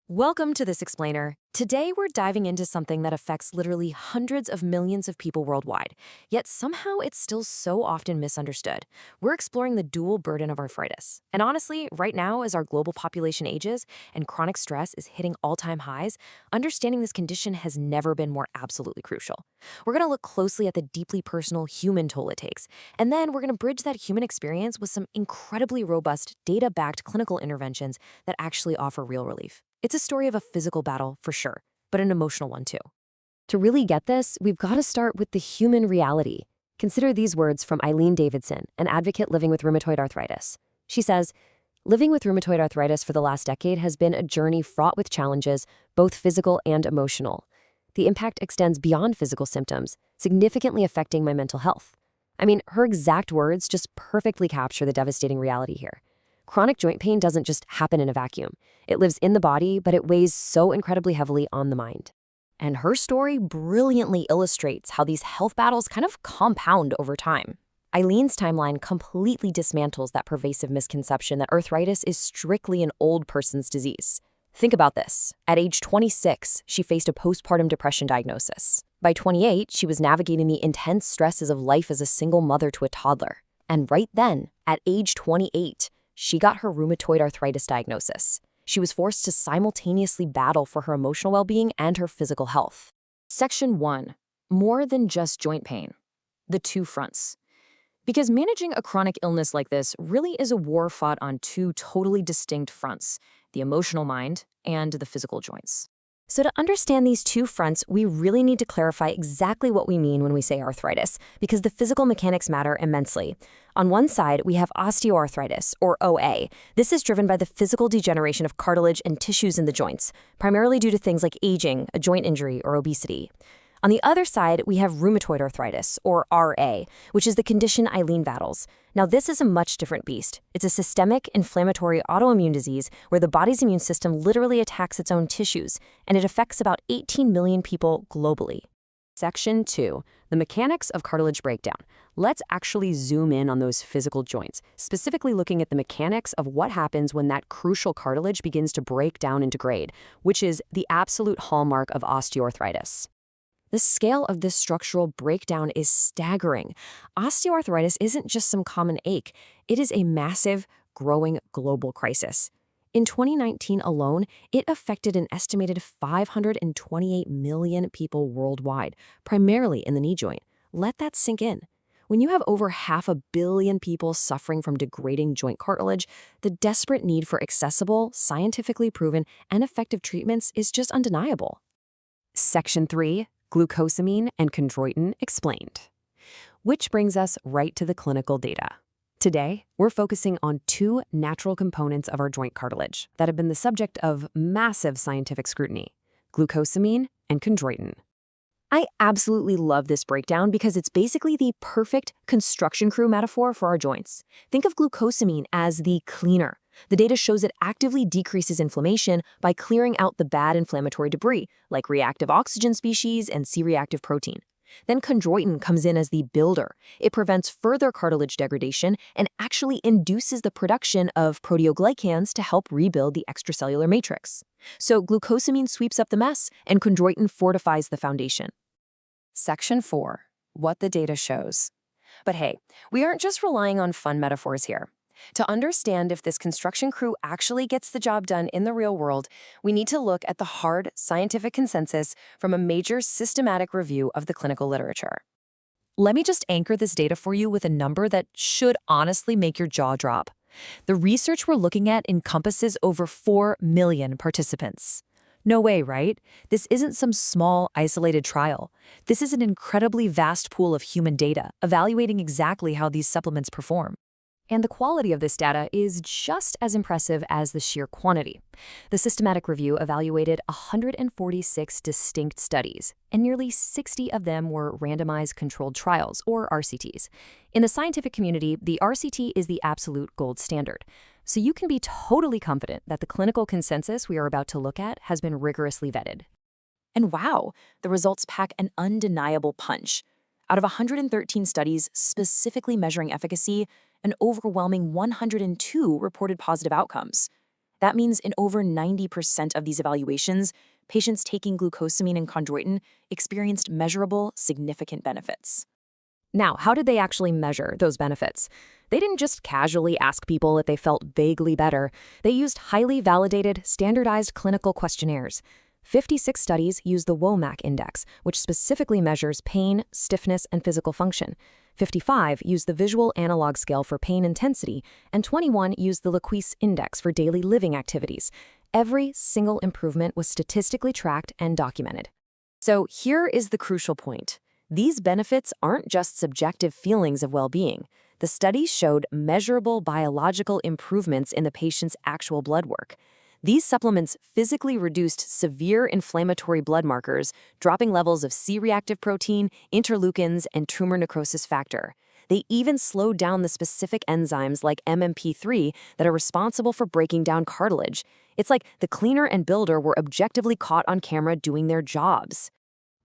Welcome to This Explainer. Today we're diving into something that affects literally hundreds of millions of people worldwide, yet somehow it's still so often misunderstood. We're exploring the dual burden of arthritis. And honestly, right now, as our global population ages and chronic stress is hitting all-time highs, understanding this condition has never been more absolutely crucial. We're going to look closely at the deeply personal human toll it takes, and then we're going to bridge that human experience with some incredibly robust, data-backed clinical interventions that actually offer real relief. It's a story of a physical battle, for sure, but an emotional one too. To really get this, we've got to start with the human reality. Consider these words from Eileen Davidson, an advocate living with rheumatoid arthritis. She says, "Living with rheumatoid arthritis for the last decade has been a journey fraught with challenges, both physical and emotional. The impact extends beyond physical symptoms, significantly affecting my mental health." I mean, her exact words just perfectly capture the devastating reality here. Chronic joint pain doesn't just happen in a vacuum. It lives in the body, but it weighs so incredibly heavily on the mind. And her story brilliantly illustrates how these health battles kind of compound over time. Eileen's timeline completely dismantles that pervasive misconception that arthritis is strictly an old person's disease. Think about this. At age 26, she faced a postpartum depression diagnosis. By 28, she was navigating the intense stresses of life as a single mother to a toddler. And right then, at age 28, she got her rheumatoid arthritis diagnosis. She was forced to simultaneously battle for her emotional well-being and her physical health. Section 1. More than just joint pain. The two fronts. Because managing a chronic illness like this really is a war fought on two totally distinct fronts, the emotional mind and the physical joints. So to understand these two fronts, we really need to clarify exactly what we mean when we say arthritis, because the physical mechanics matter immensely. On one side, we have osteoarthritis, or OA. This is driven by the physical degeneration of cartilage and tissues in the joints, primarily due to things like aging, a joint injury, or obesity. On the other side, we have rheumatoid arthritis, or RA, which is the condition Eileen battles. Now, this is a much different beast. It's a systemic, inflammatory autoimmune disease where the body's immune system literally attacks its own tissues, and it affects about 18 million people globally. Section 2. The mechanics of cartilage breakdown. Let's actually zoom in on those physical joints, specifically looking at the mechanics of what happens when that crucial cartilage begins to break down and degrade, which is the absolute hallmark of osteoarthritis. The scale of this structural breakdown is staggering. Osteoarthritis isn't just some common ache. It is a massive, growing global crisis. In 2019 alone, it affected an estimated 528 million people worldwide, primarily in the knee joint. Let that sink in. When you have over 500 million people suffering from degrading joint cartilage, the desperate need for accessible, scientifically proven, and effective treatments is just undeniable. Section 3. Glucosamine and chondroitin explained. Which brings us right to the clinical data. Today, we're focusing on two natural components of our joint cartilage that have been the subject of massive scientific scrutiny: glucosamine and chondroitin. I absolutely love this breakdown because it's basically the perfect construction crew metaphor for our joints. Think of glucosamine as the cleaner. The data shows it actively decreases inflammation by clearing out the bad inflammatory debris, like reactive oxygen species and C-reactive protein. Then chondroitin comes in as the builder. It prevents further cartilage degradation and actually induces the production of proteoglycans to help rebuild the extracellular matrix. So glucosamine sweeps up the mess, and chondroitin fortifies the foundation. Section 4. What the data shows. But hey, we aren't just relying on fun metaphors here. To understand if this construction crew actually gets the job done in the real world, we need to look at the hard scientific consensus from a major systematic review of the clinical literature. Let me just anchor this data for you with a number that should honestly make your jaw drop. The research we're looking at encompasses over 4 million participants. No way, right? This isn't some small, isolated trial. This is an incredibly vast pool of human data evaluating exactly how these supplements perform. And the quality of this data is just as impressive as the sheer quantity. The systematic review evaluated 146 distinct studies, and nearly 60 of them were randomized controlled trials, or RCTs. In the scientific community, the RCT is the absolute gold standard. So you can be totally confident that the clinical consensus we are about to look at has been rigorously vetted. And wow, the results pack an undeniable punch. Out of 113 studies specifically measuring efficacy, an overwhelming 102 reported positive outcomes. That means in over 90% of these evaluations, patients taking glucosamine and chondroitin experienced measurable, significant benefits. Now, how did they actually measure those benefits? They didn't just casually ask people if they felt vaguely better. They used highly validated, standardized clinical questionnaires. 56 studies used the WOMAC index, which specifically measures pain, stiffness, and physical function. 55 used the visual analog scale for pain intensity, and 21 used the Laquisse index for daily living activities. Every single improvement was statistically tracked and documented. So here is the crucial point. These benefits aren't just subjective feelings of well-being. The studies showed measurable biological improvements in the patient's actual blood work. These supplements physically reduced severe inflammatory blood markers, dropping levels of C-reactive protein, interleukins, and tumor necrosis factor. They even slowed down the specific enzymes like MMP3 that are responsible for breaking down cartilage. It's like the cleaner and builder were objectively caught on camera doing their jobs.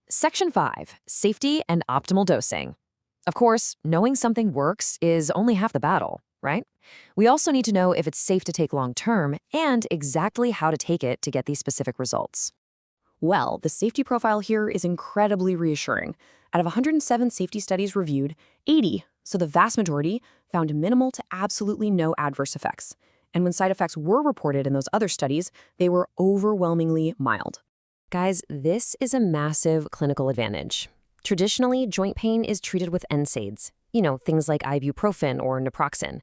Section 5. Safety and optimal dosing. Of course, knowing something works is only half the battle, right? We also need to know if it's safe to take long-term and exactly how to take it to get these specific results. Well, the safety profile here is incredibly reassuring. Out of 107 safety studies reviewed, 80, so the vast majority, found minimal to absolutely no adverse effects. And when side effects were reported in those other studies, they were overwhelmingly mild. Guys, this is a massive clinical advantage. Traditionally, joint pain is treated with NSAIDs, things like ibuprofen or naproxen.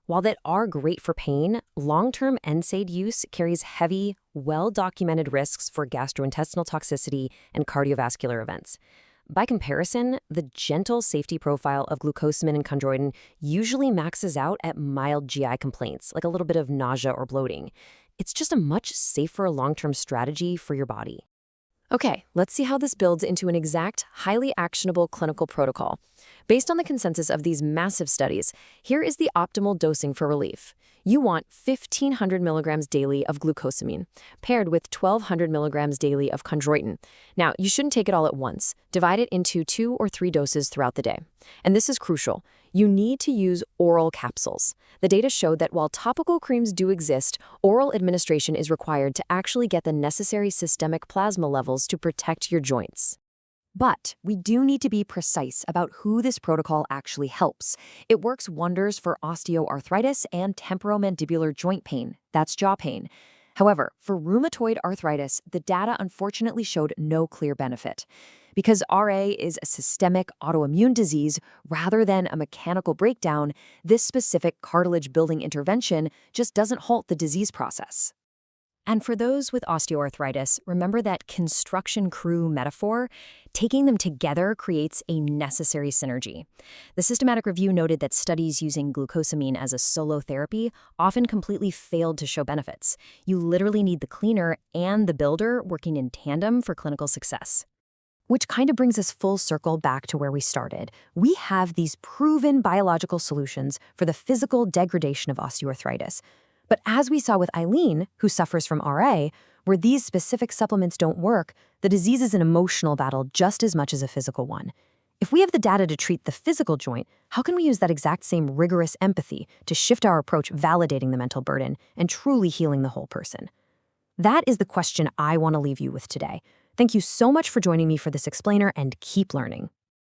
While that are great for pain, long-term NSAID use carries heavy, well-documented risks for gastrointestinal toxicity and cardiovascular events. By comparison, the gentle safety profile of glucosamine and chondroitin usually maxes out at mild GI complaints, like a little bit of nausea or bloating. It's just a much safer long-term strategy for your body. Okay, let's see how this builds into an exact, highly actionable clinical protocol. Based on the consensus of these massive studies, here is the optimal dosing for relief. You want 1,500 milligrams daily of glucosamine, paired with 1,200 milligrams daily of chondroitin. Now, you shouldn't take it all at once. Divide it into 2 or 3 doses throughout the day. And this is crucial. You need to use oral capsules. The data showed that while topical creams do exist, oral administration is required to actually get the necessary systemic plasma levels to protect your joints. But we do need to be precise about who this protocol actually helps. It works wonders for osteoarthritis and temporomandibular joint pain. That's jaw pain. However, for rheumatoid arthritis, the data unfortunately showed no clear benefit. Because RA is a systemic autoimmune disease rather than a mechanical breakdown, this specific cartilage-building intervention just doesn't halt the disease process. And for those with osteoarthritis, remember that construction crew metaphor? Taking them together creates a necessary synergy. The systematic review noted that studies using glucosamine as a solo therapy often completely failed to show benefits. You literally need the cleaner and the builder working in tandem for clinical success. Which kind of brings us full circle back to where we started. We have these proven biological solutions for the physical degradation of osteoarthritis. But as we saw with Eileen, who suffers from RA, where these specific supplements don't work, the disease is an emotional battle just as much as a physical one. If we have the data to treat the physical joint, how can we use that exact same rigorous empathy to shift our approach, validating the mental burden and truly healing the whole person? That is the question I want to leave you with today. Thank you so much for joining me for this explainer, and keep learning.